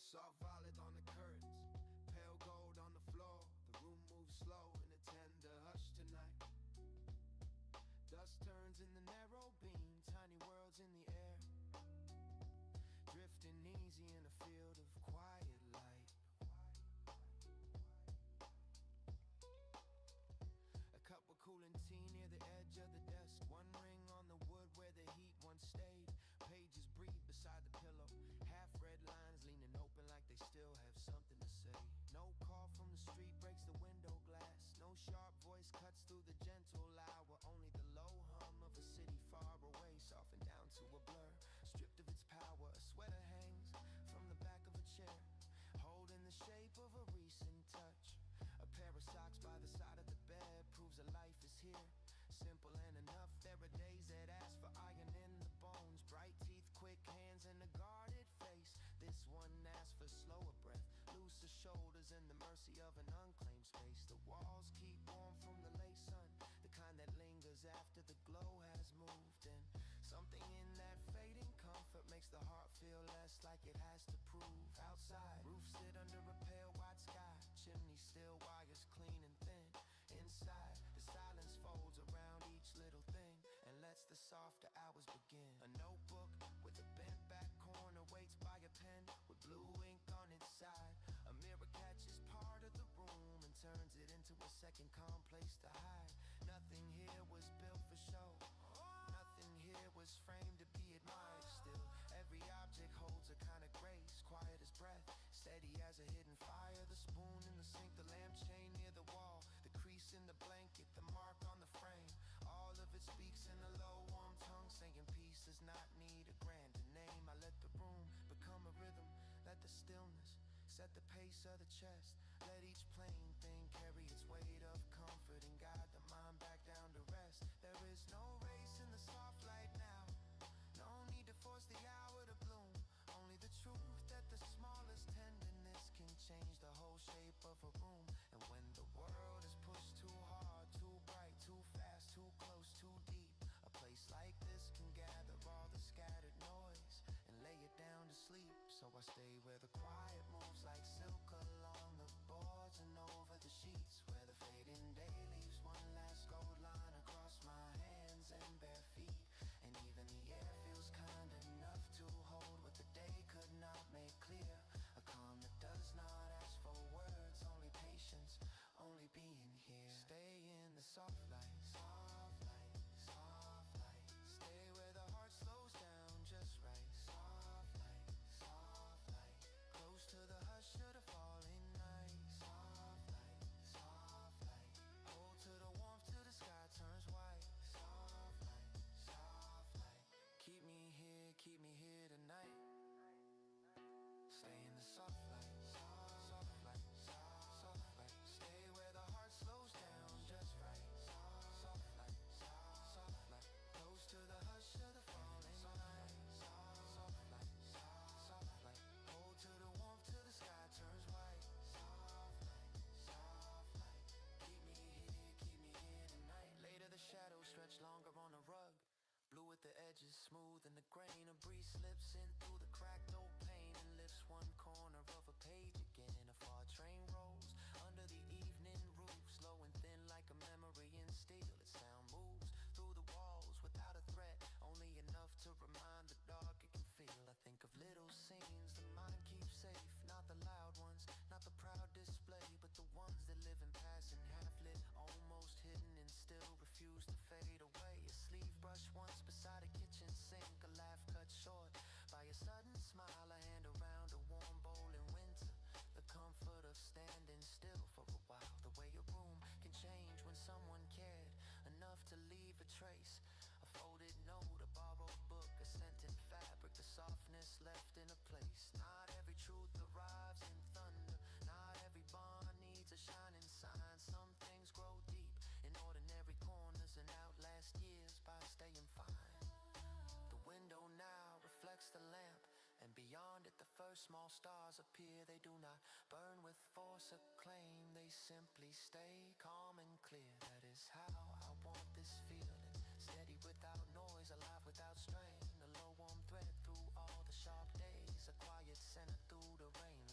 Soft violet on the curtains, pale gold on the floor. The room moves slow in a tender hush tonight. Dust turns in the narrow beam, tiny worlds in the air, drifting easy in a field of quiet light. A cup of cooling tea near the edge of the desk, one ring on the wood where the heat once stayed. Pages breathe beside the pillow, half-read lines leaning open like they still have something to say. No call from the street breaks the window glass, no sharp voice cuts through the gentle hour. Only the low hum of a city far away, softened down to a blur, stripped of its power. A sweater hangs from the back of a chair, holding the shape of a recent touch. A pair of socks by the side of the bed proves a life is here, simple and enough. There are days that ask for iron in the bones, bright teeth, quick hands, and a guarded face. This one asks for slower breath, looser shoulders, and the mercy of an unclaimed space. The walls keep warm from the late sun, the kind that lingers after the glow has moved. And something in that fading comfort makes the heart feel less like it has to prove. Outside, roofs sit under a pale white sky, chimney still, wires clean and thin. Inside, the silence folds around each little thing and lets the softer hours begin. A notebook with a bent back corner waits by a pen with blue ink on its side. A mirror catches part of the room and turns it into a second calm place to hide. Nothing here was built for show, nothing here was framed to be admired. Still, every object holds a kind of grace, quiet as breath, steady as a hidden fire. The spoon in the sink, the lampshade near the wall, the crease in the blanket, the mark on the frame. All of it speaks in a low, warm tongue, saying peace does not need a grander name. I let the room become a rhythm, let the stillness set the pace of the chest. Let each plain thing carry its weight of comfort and guide the mind back down to rest. There is no race in the soft light now, no need to force the hour to bloom. Only the truth that the smallest tenderness can change the whole shape of a room. And when the world is pushed too hard, too bright, too fast, too close, too deep, a place like this can gather all the scattered noise and lay it down to sleep. So I stay where the quiet moves like silk along the boards and over the sheets, where the fading day leaves one last gold line across my hands and bare feet. And even the air feels kind enough to hold what the day could not make clear. A calm that does not ask for words, only patience, only being here. Stay in the soft light, soft light, soft light. Stay where the heart slows down just right. Soft light, soft light. Close to the hush of the falling night. Soft light, soft light. Hold to the warmth till the sky turns white. Soft light, soft light. Keep me here tonight. Stay in the soft light, soft light, soft light. Stay where the heart slows down just right. Soft light, soft light. Close to the hush of the falling night. Soft light, soft light. Hold to the warmth till the sky turns white. Soft light, soft light. Keep me here tonight. Later the shadows stretch longer on the rug, blue at the edges, smooth in the grain. A breeze slips in through the cracked old pane and lifts one corner of a page again. A far train rolls under the evening roof, slow and thin like a memory in steel. Its sound moves through the walls without a threat, only enough to remind the dark it can feel. I think of little scenes the mind keeps safe, not the loud ones, not the proud display, but the ones that live in passing, half lit, almost hidden and still refuse to fade away. A sleeve brush once beside a kitchen sink, a laugh cut short by a sudden smile, a hand around a warm bowl in winter, the comfort of standing still for a while. The way a room can change when someone cared enough to leave a trace, a folded note, a borrowed book, a scented fabric, the softness left in a place. Not every truth arrives in thunder, not every bond needs a shining sign. Some things grow deep in ordinary corners and outlast years by staying fine. The window now reflects the lamp, and beyond it the first small stars appear. They do not burn with force or claim, they simply stay calm and clear. That is how I want this feeling, steady without noise, alive without strain. A low warm thread through all the sharp days, a quiet center through the rain.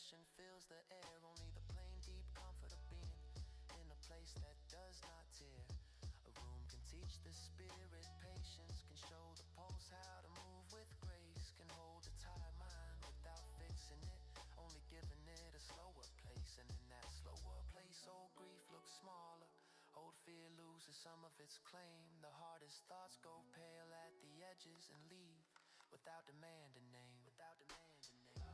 refreshing fills the air. Only the plain deep comfort of being in a place that does not tear. A room can teach the spirit, patience can show the pulse how to move with grace, can hold a tired mind without fixing it, only giving it a slower place. And in that slower place, old grief looks smaller, old fear loses some of its claim. The hardest thoughts go pale at the edges and leave without demanding name, without demanding name.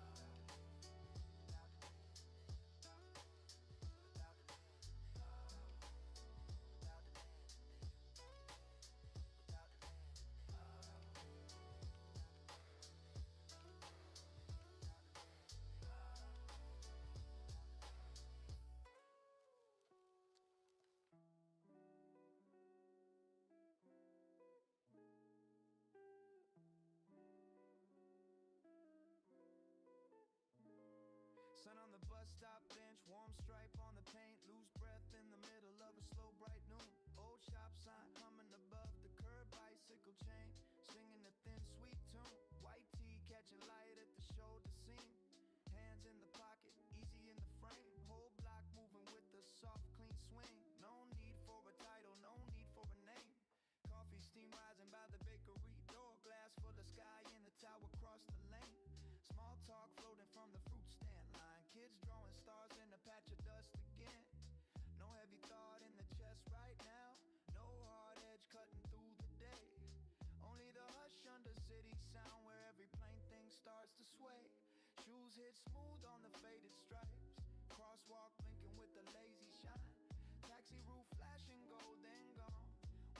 Sun on the bus stop bench, warm stripe on the paint, lose breath in the middle of a slow bright noon. Old shop sign humming above the curb, bicycle chain, singing a thin sweet tune. White tee catching light at the shoulder seam, hands in the pocket, easy in the frame. Whole block moving with a soft clean swing. No need for a title, no need for a name. Coffee steam rising by the bakery door, glass full of sky in the tower across the lane. Small talk floating from the fruit stand line, kids drawing stars in a patch of dust again. No heavy thought in the chest right now, no hard edge cutting through the day. Only the hush under city sound where every plain thing starts to sway. Shoes hit smooth on the faded stripes, crosswalk blinking with the lazy shine. Taxi roof flashing gold then gone,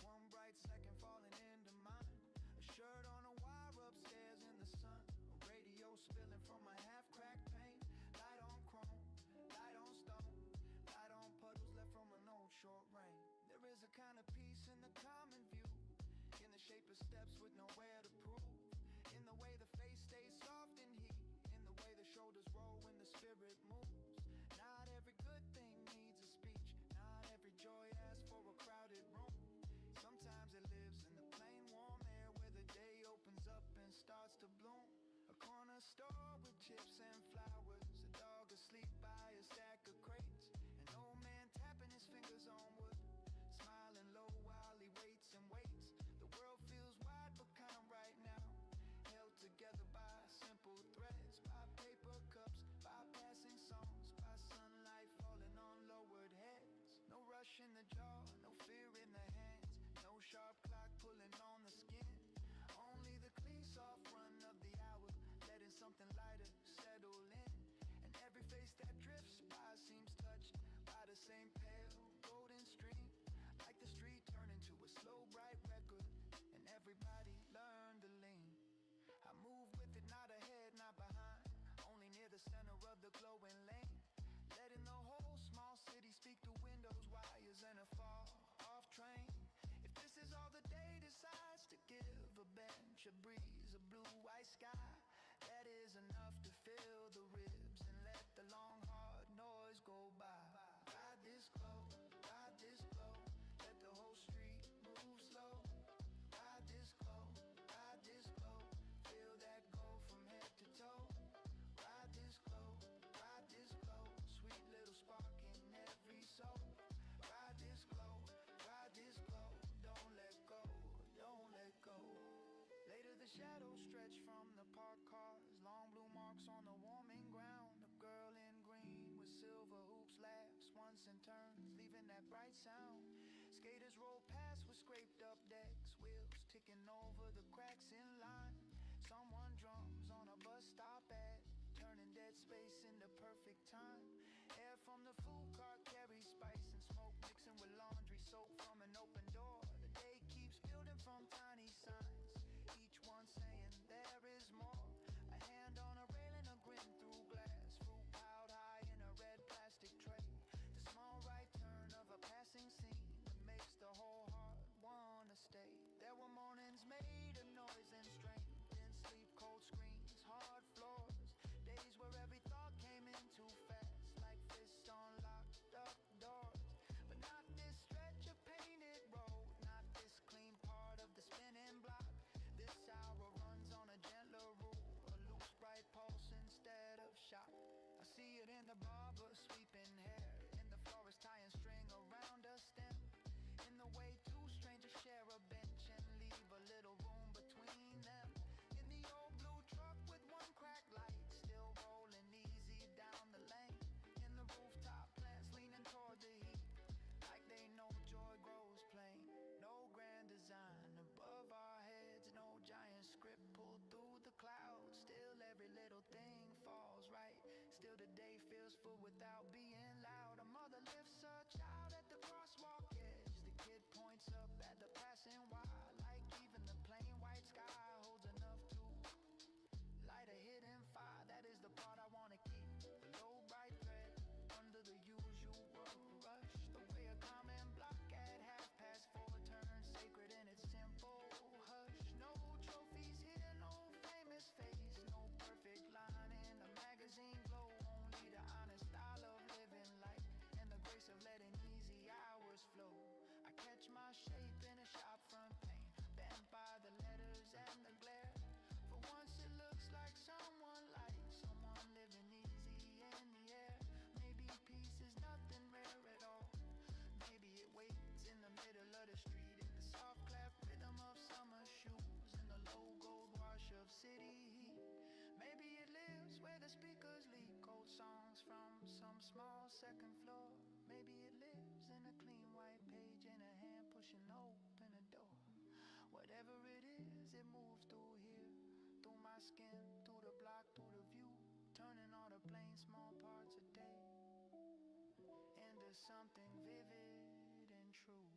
one bright second falling into mine. A shirt on a wire upstairs in the sun, a radio spilling from a half-cracked paint. Light on chrome, light on stone, light on puddles left from an old short rain. There is a kind of peace in the common view, in the shape of steps with nowhere to prove, in the way the face stays soft in heat, in the way the shoulders roll when the spirit moves. Not every good thing needs a speech, not every joy asks for a crowded room. Sometimes it lives in the plain warm air where the day opens up and starts to bloom. A corner store with chips and flowers, a dog asleep by a stack of crates, an old man tapping his fingers on wood, smiling low while he waits and waits. The world feels wide but kind right now, held together by simple threads, by paper cups, by passing songs, by sunlight falling on lowered heads. No rush in the jaw, no fear in the hands, no sharp clock pulling on the skin. Only the clean soft run of the hour, letting something lighter settle in. And every face that drifts by seems touched by the same pale golden stream, like the street turned into a slow bright record, and everybody learned to lean. I move with it, not ahead, not behind, only near the center of the glowing lane, letting the whole small city speak through windows, wires, and a far-off train. If this is all the day decides to give, a bench, a breeze, a blue white sky, that is enough to fill the ribs and let the long hard noise go by. Ride this glow, ride this glow, let the whole street move slow. Ride this glow, ride this glow, feel that glow from head to toe. Ride this glow, sweet little spark in every soul. Ride this glow, don't let go, don't let go. Later the shadows stretch from the parked cars, long blue marks on the warming ground. A girl in green with silver hoops laughs once and turns, leaving that bright sound. Skaters roll past with scraped up decks, wheels ticking over the cracks in line. Someone drums on a bus stop ad, turning dead space into perfect time. Air from the food cart carries spice and smoke, mixing with laundry soap from an open door. The day keeps building from tiny signs, each one saying there is more. A hand on a railing, a grin through glass, fruit piled high in a red plastic tray. The small right turn of a passing scene that makes the whole heart wanna stay. There were mornings made of noise and strain, sleep, cold screens, hard floors, days where every thought came in too fast. intuition open a door. Whatever it is, it moves through here, through my skin, through the block, through the view, turning all the plain small parts of day into something vivid and true.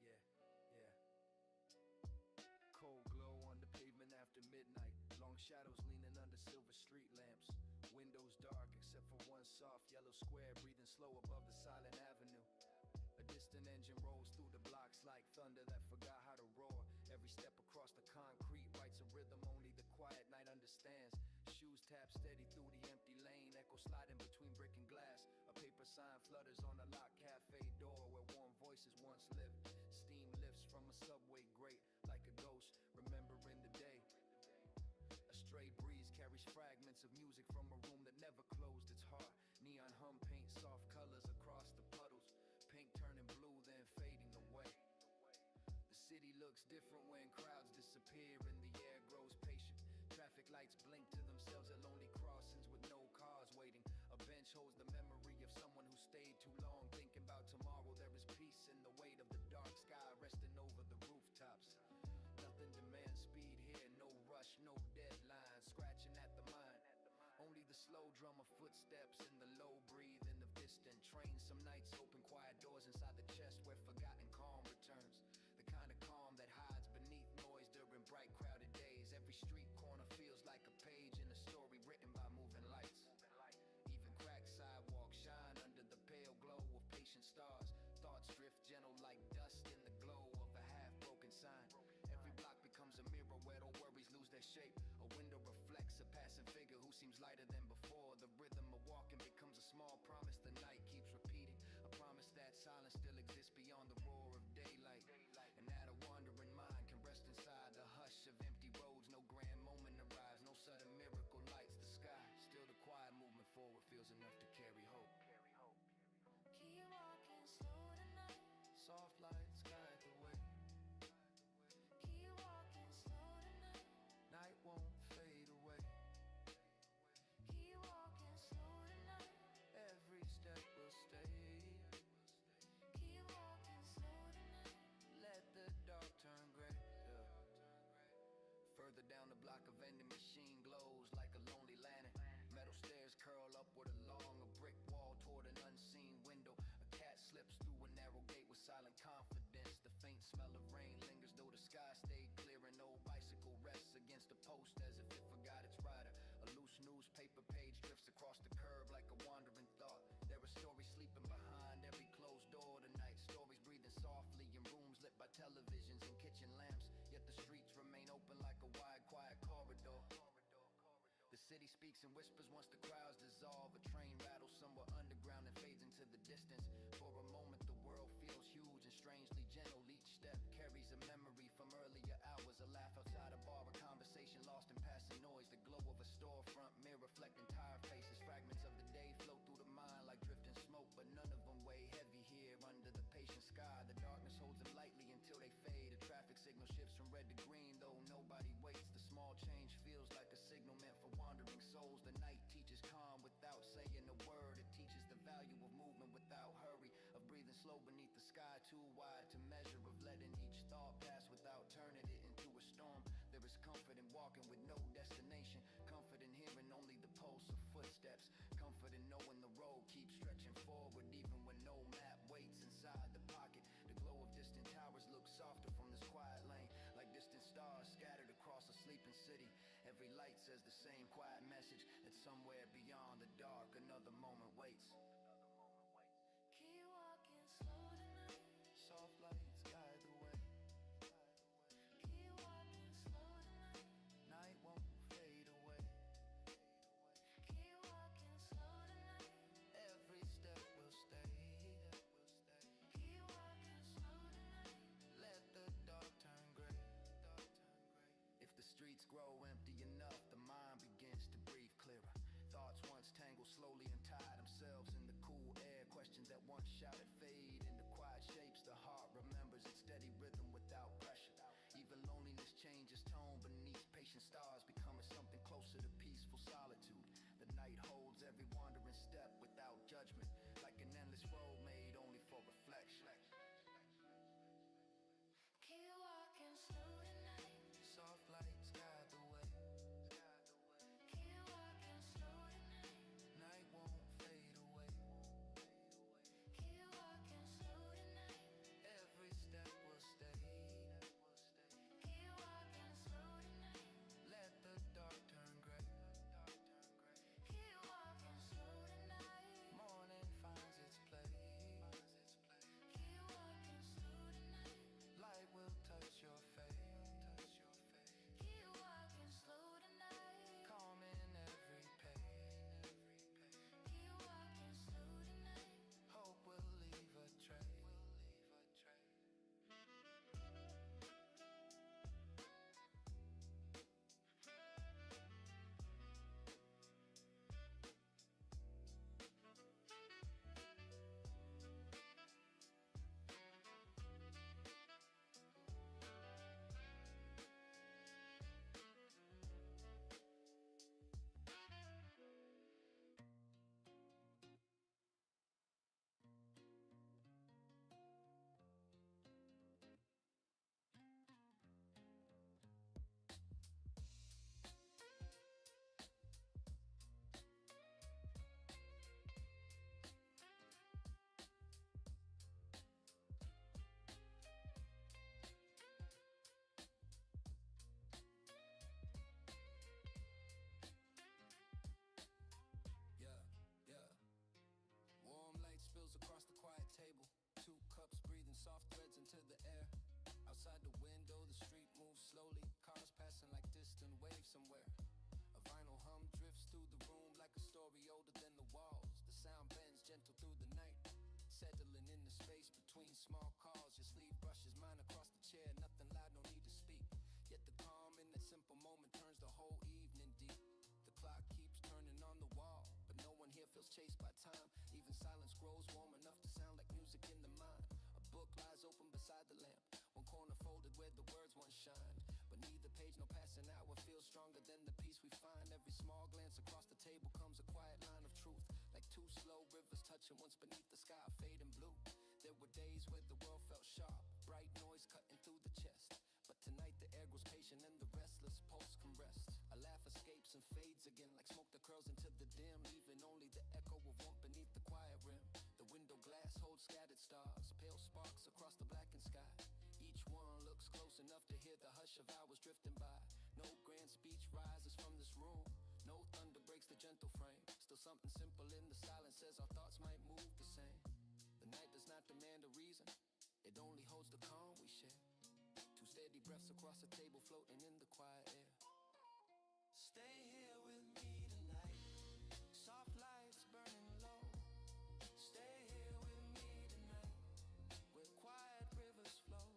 Yeah, yeah. Cold glow on the pavement after midnight. Long shadows leaning under silver street lamps. Windows dark except for one soft yellow square breathing slow above the silent avenue. A distant engine rolls through the blocks like thunder that forgot how to roar. Every step across the concrete writes a rhythm only the quiet night understands. Shoes tap steady through the empty lane, echo sliding between brick and glass. A paper sign flutters on a locked cafe door where warm voices once lived. Steam lifts from a subway grate like a ghost remembering the day. A stray breeze carries fragments of music from a room that never closed its heart. Neon hum paint soft colors across the puddles, pink turning blue then fading away. The city looks different when crowds disappear and the air grows patient. Traffic lights blink to themselves at lonely crossings with no cars waiting. A bench holds the memory of someone who stayed too long thinking about tomorrow. There is peace in the weight of the dark sky resting over the rooftops. Nothing demands speed here, no rush, no deadline, scratching at the mind. Only the slow drum of footsteps and the low breathing of distant trains. Some nights open quiet doors inside the chest where forgotten calm returns. The kind of calm that hides beneath noise during bright crowded days. Every street corner feels like a page in a story written by moving lights. Even cracked sidewalks shine under the pale glow of patient stars. Thoughts drift gentle like dust in the glow of a half-broken sign. Every block becomes a mirror where the worries lose their shape. A window reflects a passing figure who seems lighter than before. The rhythm of walking becomes a small promise the night keeps repeating. A promise that silence still exists beyond the roar of daylight. And that a wandering mind can rest inside the hush of empty roads. No grand moment arrives, no sudden miracle lights the sky. Still the quiet movement forward feels enough to carry hope. Keep walking slow tonight. Soft lights guide the way. Keep walking slow tonight. Night won't fade away. Keep walking slow tonight. Every step will stay. Keep walking slow tonight. Let the dark turn gray. Yeah. Further down the block, a vending machine glows like a lonely lantern. Metal stairs curl upward along a brick wall toward an unseen window. A cat slips through a narrow gate with silent confidence. The faint smell of rain lingers though the sky stayed clear. An old bicycle rests against a post as if it forgot its rider. A loose newspaper page drifts across the curb like a wandering thought. There are stories sleeping behind every closed door tonight. Stories breathing softly in rooms lit by televisions and kitchen lamps. Yet the streets remain open like a wide, quiet corridor. The city speaks in whispers once the crowds dissolve. A train rattles somewhere underground and fades into the distance. For a moment the world feels huge and strangely gentle. Each step carries a memory from earlier hours. A laugh outside a bar, a conversation lost in passing noise. The glow of a storefront mirror reflecting tired faces. Fragments of the day float through the mind like drifting smoke, but none of them weigh heavy here under the patient sky. The darkness holds them lightly until they fade. A traffic signal shifts from red to green though nobody waits. The small change feels like a signal meant for wandering souls. The night teaches calm without saying a word. It teaches the value of movement without hurry, of breathing slow beneath the sky too wide to measure, of letting each thought pass without turning it into a storm. There is comfort in walking with no destination, comfort in hearing only the pulse of footsteps, comfort in knowing the road keeps stretching forward even when no map waits inside the pocket. The glow of distant towers looks softer from this quiet lane, like distant stars scattered across a sleeping city. Every light says the same quiet message, that somewhere beyond the dark another moment waits. Keep walking slow tonight. Soft lights guide the way. Keep walking slow tonight. Night won't fade away. Keep walking slow tonight. Every step will stay. Keep walking slow tonight. Let the dark turn gray. If the streets grow empty enough, the mind begins to breathe clearer. Thoughts shouted fade into quiet shapes. The heart remembers its steady rhythm without pressure. Even loneliness changes tone beneath patient stars, becoming something closer to peaceful solitude. The night holds every wandering step without judgment, like an endless road made only for reflection. Keep walking slow tonight. Soft lights guide the way. Keep walking slow tonight. Night won't fade away. Keep walking slow tonight. Every step will stay. Keep walking slow tonight. Let the dark turn gray. Keep walking slow tonight. Morning finds its place. Keep walking slow tonight. Light will touch your face. Keep walking slow tonight. Calm in every pace. Keep walking slow tonight. Hope will leave a trace. Warm light spills across the quiet table. 2 cups breathing soft threads into the air. Outside the window, the street moves slowly. Cars passing like distant waves somewhere. A vinyl hum drifts through the room like a story older than the walls. The sound bends gentle through the night, settling in the space between small calls. Your sleeve brushes mine across the chair. Nothing loud, no need to speak. Yet the calm in that simple moment turns the whole evening deep. The clock keeps turning on the wall, but no one here feels chased by time. Even silence grows warm enough to sound like music in the mind. A book lies open beside the lamp, one corner folded where the words once shined. But neither page nor passing hour feels stronger than the peace we find. Every small glance across the table comes a quiet line of truth, like 2 slow rivers touching once beneath the sky fading blue. There were days where the world felt sharp, bright noise cutting through the chest. But tonight the air grows patient and the restless pulse can rest. A laugh escapes and fades again, like smoke that curls into the dim, leaving only the echo of warmth beneath the quiet rim. The window glass holds scattered stars, pale sparks across the blackened sky. Each one looks close enough to hear the hush of hours drifting by. No grand speech rises from this room, no thunder breaks the gentle frame. Still something simple in the silence says our thoughts might move the same. The night does not demand a reason, it only holds the calm we share. 2 steady breaths across the table floating in the quiet air. Stay here with me tonight. Soft lights burning low. Stay here with me tonight, where quiet rivers flow.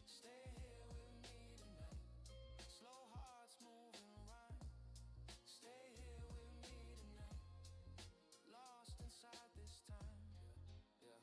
Stay here with me tonight. Slow hearts moving right. Stay here with me tonight. Lost inside this time. Yeah.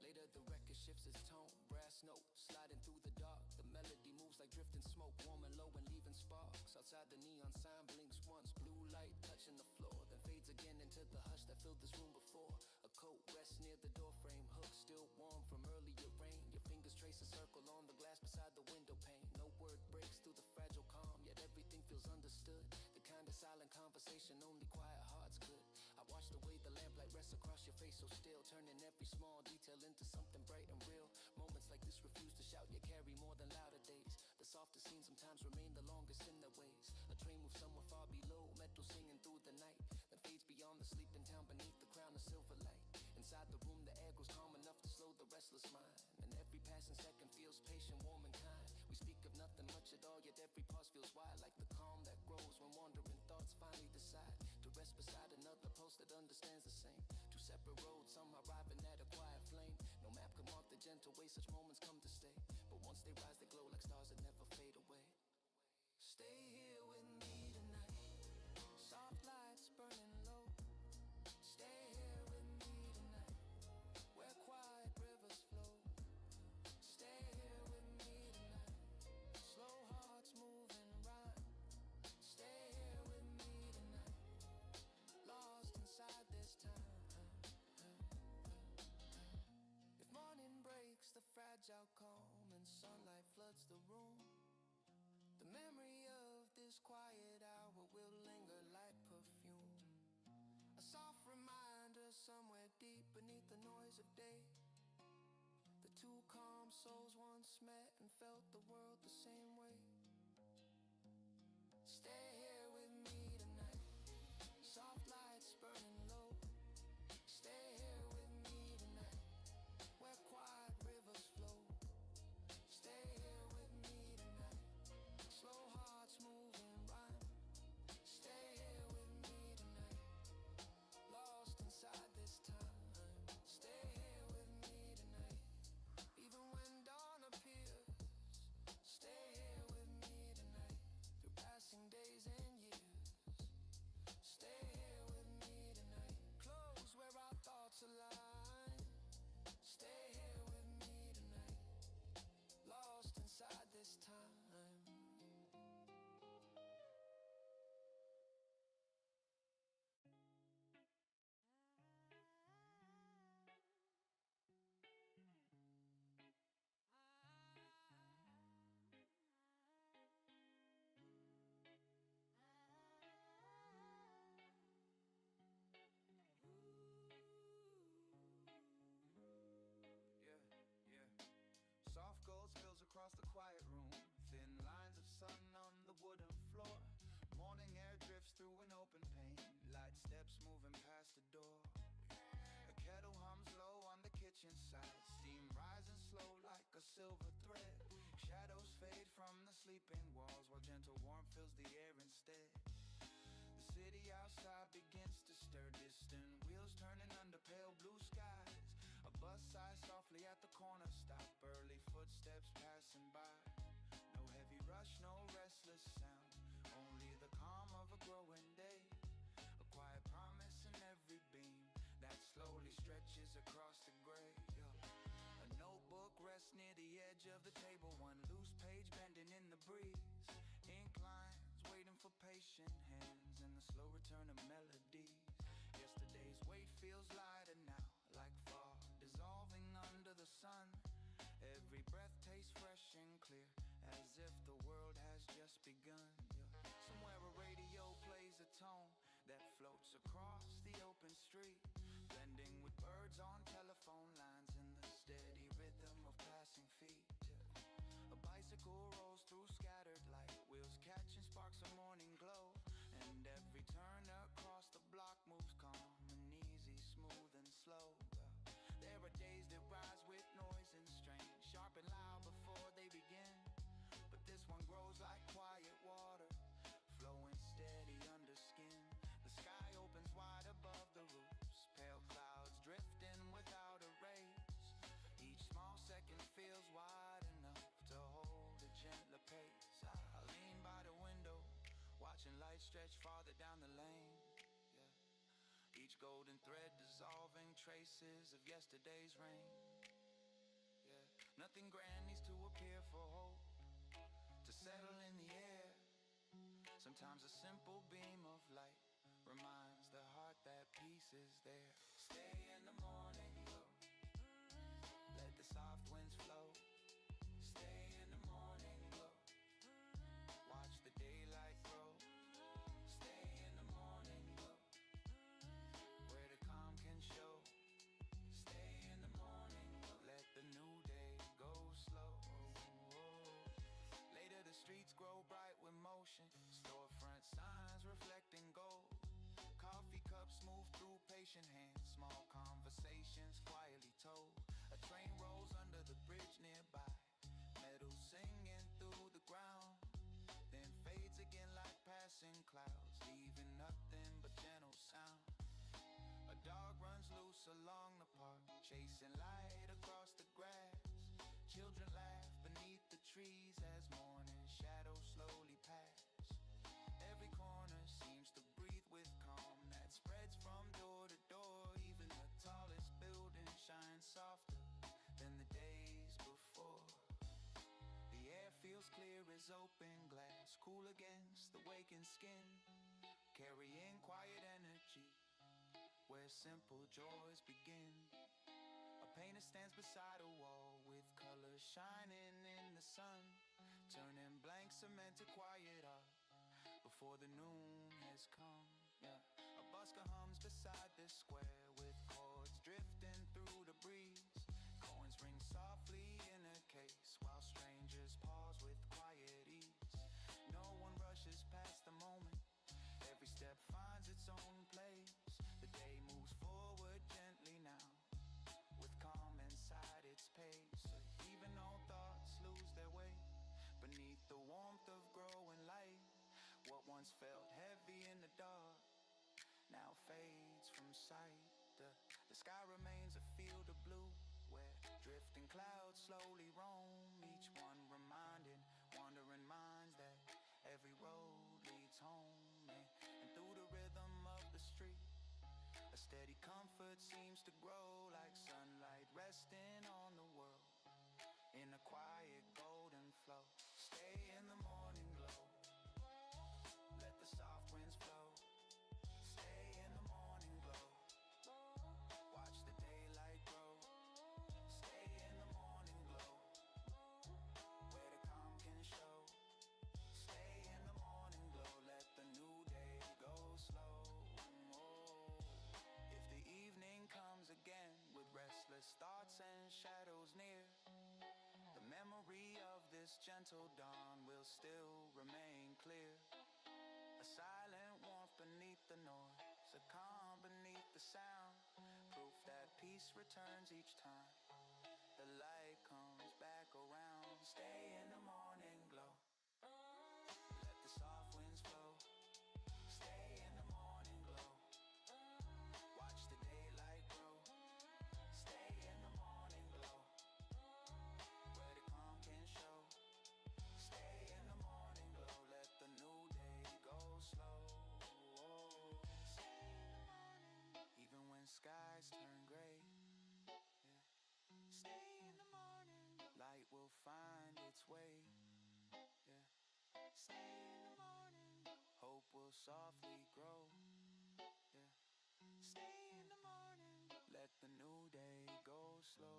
Later the record shifts its tone, brass note sliding through the dark. The melody moves like drifting smoke, warm and low and leaving sparks. Outside the neon sign blinks once, blue light touching the floor, then fades again into the hush that filled this room before. A coat rests near the doorframe, hook still warm from earlier rain. Your fingers trace a circle on the glass beside the window pane. No word breaks through the fragile calm, yet everything feels understood. The kind of silent conversation only quiet hearts could. I watch the way the lamplight rests across your face so still, turning every small detail into something bright and real. Moments like this refuse to shout, yet carry more than louder days. The softest scenes sometimes remain the longest in their ways. A train moves somewhere far below, metal singing through the night, then fades beyond the sleeping town beneath the crown of silver light. Inside the room the air grows calm enough to slow the restless mind, and every passing second feels patient, warm and kind. We speak of nothing much at all, yet every pause feels wide, like the calm that grows when wandering thoughts finally decide to rest beside another pulse that understands the same. 2 separate roads, some arriving at a quiet flame. No map can mark the gentle way such moments come to stay, but once they rise they glow like stars that never fade away. Stay here with me tonight. Soft lights burning low. Stay here with me tonight, somewhere deep beneath the noise of day. The two calm souls once met and felt the world the same way. Stay here with me tonight, soft lights burning low. Stay here with me tonight, where quiet rivers flow. Stay here with me tonight, slow hearts move in rhyme. Stay here with me tonight, lost inside this time. Stay here with me tonight, even when dawn appears. Stay here with me tonight, through passing days and years. Stay here with me tonight, close where our thoughts align. Stay here with me tonight, lost inside this time. Soft gold spills across the quiet room, thin lines of sun on the wooden floor. Morning air drifts through an open pane, light steps moving past the door. A kettle hums low on the kitchen side, steam rising slow like a silver thread. Shadows fade from the sleeping walls, while gentle warmth fills the air instead. The city outside begins to stir, distant wheels turning under pale blue skies. A bus sighs softly at the corner stop, early footsteps passing by. No heavy rush, no restless sound, only the calm of a growing day. A quiet promise in every beam that slowly stretches across the gray. A notebook rests near the edge of the table, one loose page bending in the breeze. Ink lines waiting for patient hands and the slow return of melodies. Yesterday's weight feels lighter now, like fog dissolving under the sun. Every breath tastes fresh and clear, as if the world has just begun. Somewhere a radio plays a tone that floats across the open street, blending with birds on telephone lines in the steady rhythm of passing feet. A bicycle rolls through scattered light, wheels catching sparks of morning glow. And every turn across the block moves calm and easy, smooth and slow. There are days that rise with noise and strain, sharp and loud before they begin. But this one grows like quiet water, flowing steady under skin. The sky opens wide above the roofs, pale clouds drifting without a race. Each small second feels wide enough to hold a gentler pace. I lean by the window, watching light stretch farther down the lane. Each golden thread dissolving traces of yesterday's rain. Nothing grand needs to appear for hope to settle in the air. Sometimes a simple beam of light reminds the heart that peace is there. Stay in the morning glow, let the soft winds flow. Stay in the morning glow, watch the daylight grow. Stay in the morning glow, where the calm can show. Stay in the morning glow, let the new day go slow. Later the streets grow bright with motion, storefront signs reflecting gold. Coffee cups move through patient hands, small conversations quietly told. A train rolls under the bridge nearby, metal singing through the ground, then fades again like passing clouds, leaving nothing but gentle sound. A dog runs loose along the park, chasing light across the grass. Children laugh beneath the trees as morning shadows slowly pass. Every corner seems to breathe with calm that spreads from door to door. Even the tallest building shines softer than the days before. The air feels clear as open glass, cool against the waking skin, carrying quiet energy where simple joys begin. A painter stands beside a wall with colors shining in the sun, turning blank cement to quiet art before the noon has come. A busker hums beside the square with sight. The sky remains a field of blue, where drifting clouds slowly roam, each one reminding wandering minds that every road leads home. And through the rhythm of the street, a steady comfort seems to grow, like sunlight resting on the world in a quiet golden flow. Stay in the morning glow, let the soft winds flow. Stay in the morning glow, watch the daylight grow. Stay in the morning glow, where the calm can show. Stay in the morning glow, let the new day go slow. If the evening comes again with restless thoughts and shadows near, the memory of this gentle dawn will still remain clear. A silent warmth beneath the noise, a calm beneath the sound, proof that peace returns each time the light comes back around. Stay in the morning glow, let the soft winds flow. Stay in the morning glow, watch the daylight grow. Stay in the morning glow, where the calm can show. Stay in the morning glow, let the new day go slow. Even when skies turn gray, stay in the morning, light will find its way. Stay in the morning, hope will softly grow. Stay in the morning, let the new day go slow.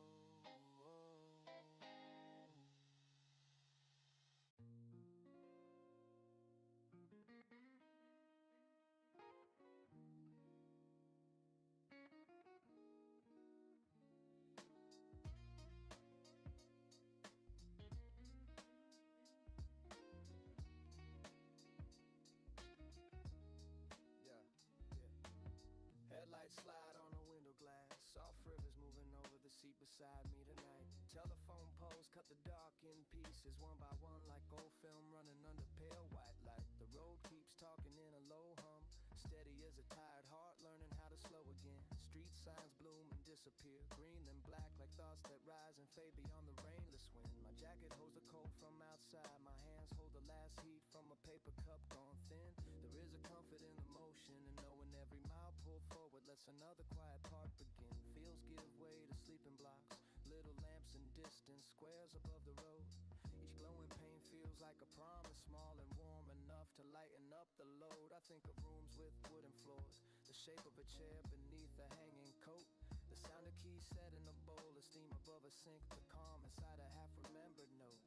Headlights slide on the window glass, soft rivers moving over the seat beside me tonight. Telephone poles cut the dark in pieces, one by one, like old film running under pale white light. The road keeps talking in a low hum, steady as a tired heart learning how to slow again. Street signs bloom and disappear, green then black, like thoughts that rise and fade beyond the rainless wind. My jacket holds the cold from outside, my hands hold the last heat from a paper cup gone thin. There is a comfort in the motion, and knowing every mile pulled forward lets another quiet part begin. Fields give way to sleeping blocks, little lamps in distance, squares above the road. Each glowing pane feels like a promise, small and warm enough to lighten up the load. I think of rooms with wooden floors, the shape of a chair beneath a hanging coat, the sound of keys set in a bowl of steam above a sink, the calm inside a half-remembered note.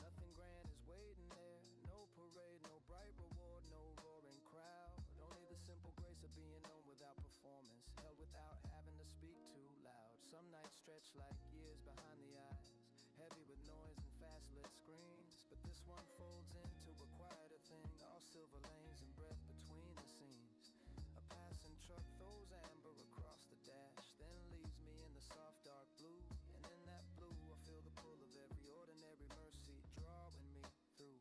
Nothing grand is waiting there, no parade, no bright reward, no roaring crowd. Only the simple grace of being known without performance, held without having to speak too loud. Some nights stretch like years behind the eyes, heavy with noise and fast-lit screens. But this one folds into a quieter thing, all silver lanes and breath between the scenes. A passing truck throws amber across the dash, then leaves me in the soft dark blue. And in that blue I feel the pull of every ordinary mercy drawing me through.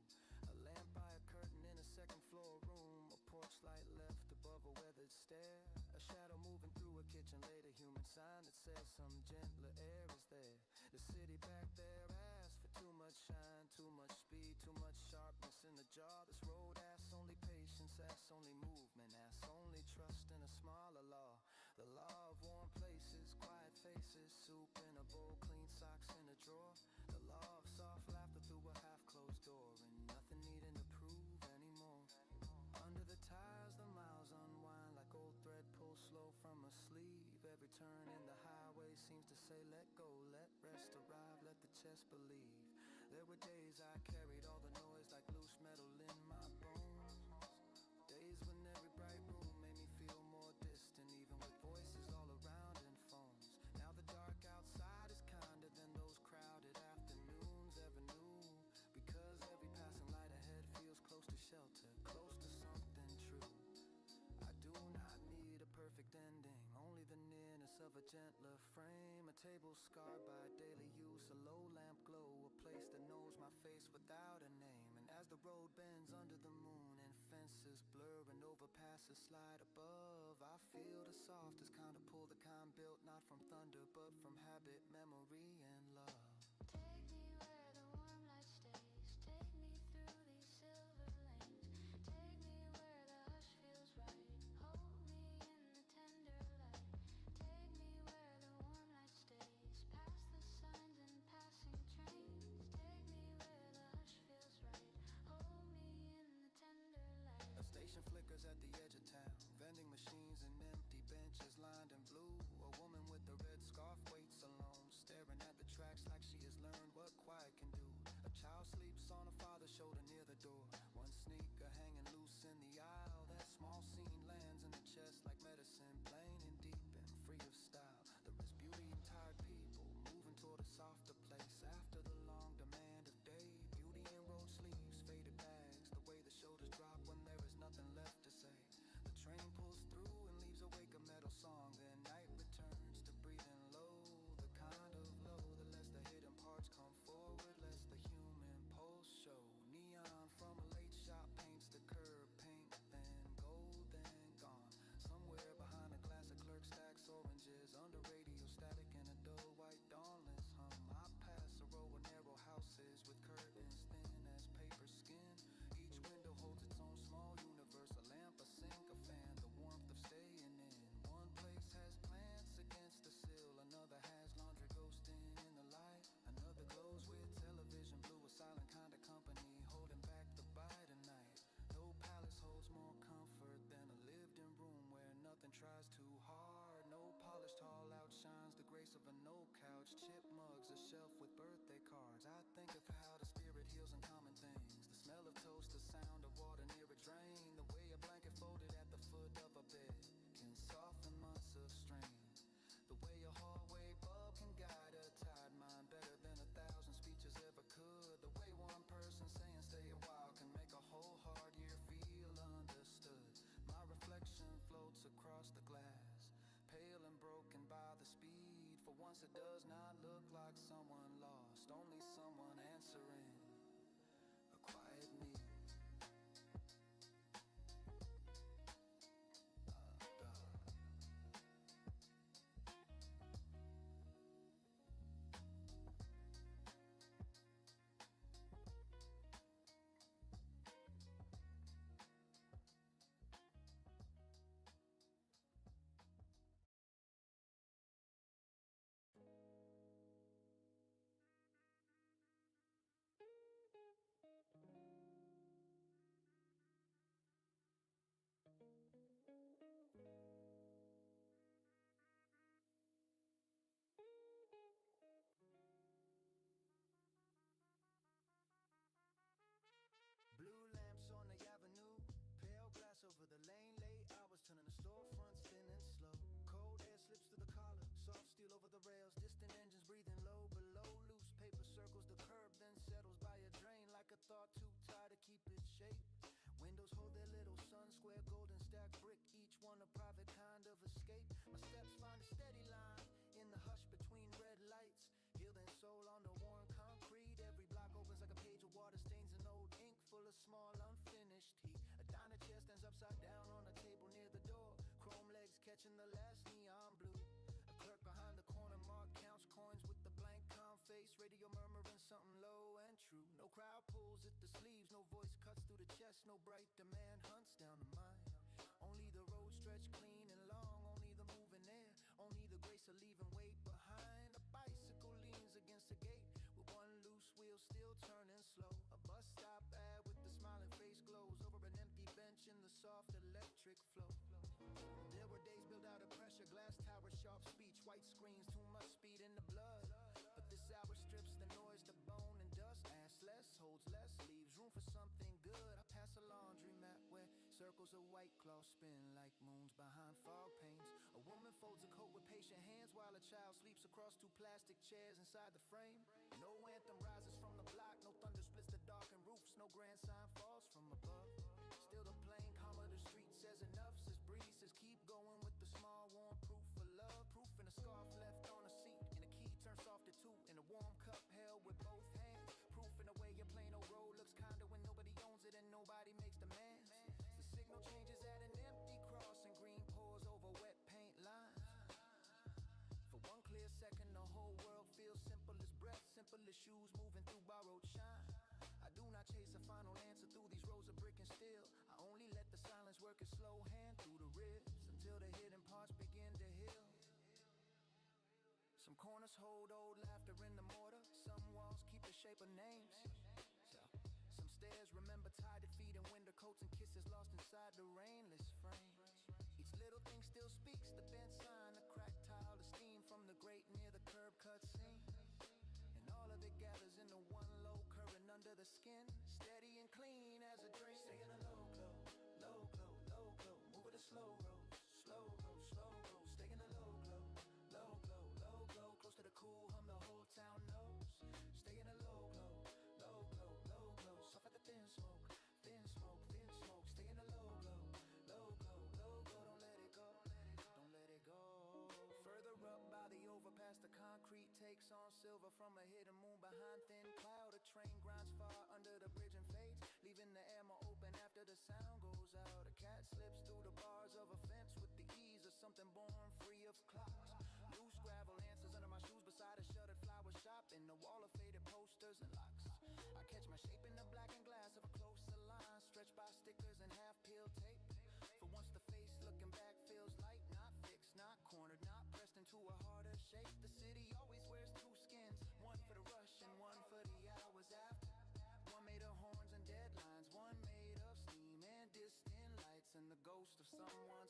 A lamp by a curtain in a second floor room, a porch light left above a weathered stair, a shadow moving through a kitchen late, a human sign that says some gentler air is there. The city back there asks for too much shine, too much speed, too much sharpness in the jaw. This road asks only patience, asks only movement, asks only trust in a smaller law. The law of warm places, quiet faces, soup in a bowl, clean socks in a drawer. The law of soft laughter through a half-closed door, and nothing needing to prove anymore. Under the tires the miles unwind like old thread pulled slow from a sleeve. Every turn in the highway seems to say let go, let rest arrive, let the chest believe. There were days I carried all the noise like loose metal in my bones, days when every bright room made me feel more distant, even with voices all around and phones. Now the dark outside is kinder than those crowded afternoons ever knew, because every passing light ahead feels close to shelter, close to something true. I do not need a perfect ending, only the nearness of a gentler frame. A table scarred by daily use, a low lamp glow, a place that knows my face without a name. And as the road bends under the moon and fences blur and overpasses slide above, I feel the softest kind built not from thunder, but from habit, memory, and love. Take me where the warm light stays. Take me through these silver lanes. Take me where the hush feels right. Hold me in the tender light. Take me where the warm light stays. Past the signs and passing trains. Take me where the hush feels right. Hold me in the tender light. A station flickers at the edge of town. Vending machines and empty benches lined in blue. A woman with a red scarf waits alone, staring at the tracks like she has learned what quiet can do. A child sleeps on a father's shoulder near the door. One sneaker hanging loose in the aisle. That small scene lands in the chest like medicine, plain and deep and free of style. There is beauty in tired people moving toward a softer place after the long demand of day. Beauty in rolled sleeves, faded bags, the way the shoulders drop when there is nothing left to say. The train pulls through and leaves awake a metal song. Then night returns to breathing low, the kind of low that lets the hidden parts come forward, lets the human pulse show. Neon from a late shop paints the curb, pink, then gold, then gone. Somewhere behind a glass of clerk stacks oranges, under radio static and a dull white dawnless hum. I pass a row of narrow houses with curtains thin as paper skin. Each window holds its own small universe, a lamp, a sink, a fan, the warmth of staying in. One place has plants against the sill, another has laundry ghosting in the light. Another glows with television blue, a silent kind of company holding back the bite of night. No palace holds more comfort than a lived-in room where nothing tries too hard. No polished hall outshines the grace of an old couch. Chip mugs, a shelf with birthday cards. I think of how the spirit heals in common things. The smell of toast, the sound of water near a drain. The way a blanket folded at the foot of a bed can soften months of strain. The way a hallway bulb can guide a tired mind better than 1,000 speeches ever could. The way one person saying stay a while can make a whole hard year feel understood. My reflection floats across the glass, pale and broken by the speed. For once it does not look like someone lost, only someone answering a quiet need. Blue lamps on the avenue, pale glass over the lane, late hours turning the storefronts thin and slow. Cold air slips through the collar, soft steel over the rails, distant engines breathing low below. Loose paper circles the curb, then settles by a drain like a thought too tired to keep its shape. Windows hold their little sun square, golden stacked brick, each one a private kind of escape. My steps find a steady line in the hush between red lights, healed and soul on the worn concrete. Every block opens like a page of water stains and old ink, full of small unfinished heat. A diner chair stands upside down on a table near the door, chrome legs catching the last neon blue. A clerk behind the corner mark counts coins with the blank calm face, radio murmuring something low and true. No crowd pulls at the sleeves, no voice cuts through the chest, no bright demand hunts down the mind. Only the road stretched clean and long, only the moving air, only the grace of leaving weight behind. A bicycle leans against the gate with one loose wheel still turning slow. A bus stop ad with the smiling face glows over an empty bench in the soft electric flow. There were days built out of pressure, glass tower, sharp speech, white screens, too much speed in the blood. But this hour strips the noise to bone and dust, asks less, holds less, leaves room for something good. I pass a laundromat where circles of white cloth spin like moons behind fog paints. A woman folds a coat with patient hands while a child sleeps across two plastic chairs inside the frame. No anthem rises from the block, no thunder splits the darkened roofs, no grand sign falls from above. Still the plain calm of the street says enough, says breeze, says keep going with the small warm proof of love. Proof in a scarf left on a seat, and a key turned soft to two, in a warm cup held with both hands. Proof in the way your plain old road looks kinda when nobody owns it and nobody makes demands. The signal changes at an empty cross and green pours over wet paint lines. slow hand through the ribs until the hidden parts begin to heal. Some corners hold old laughter in the mortar. Some walls keep the shape of names. Some stairs remember tied to feet and winter coats and kisses lost inside the rainless frames. Each little thing still speaks, the bent sign, the cracked tile, the steam from the grate near the curb cut scene. And all of it gathers into one low current under the skin, steady and clean as a dream. Stay in a low glow, low glow, low glow. Move with a slow roll, slow roll, slow roll. Stay in a low glow, low glow, low glow. Close to the cool hum the whole town knows. Stay in a low glow, low glow, low glow. Soft at the thin smoke, thin smoke, thin smoke. Stay in a low glow, low glow, low glow. Don't let it go, don't let it go. Further up by the overpass, the concrete takes on silver from a hidden moon behind thin cloud. A train grinds far under the bridge and fades, leaving the air more open after the sound goes out. A cat slips through the bars of a fence with the ease of something born free of clocks. Loose gravel answers under my shoes beside a shuttered flower shop in the wall of faded posters and locks. I catch my shape in the blackened glass of a closer line, stretched by stickers and half-peeled tape. For once the face looking back feels light, not fixed, not cornered, not pressed into a harder shape. The city always wears two skins, one for the rush and one for the hours after. One made of horns and deadlines, one made of steam and distant lights and the ghost of someone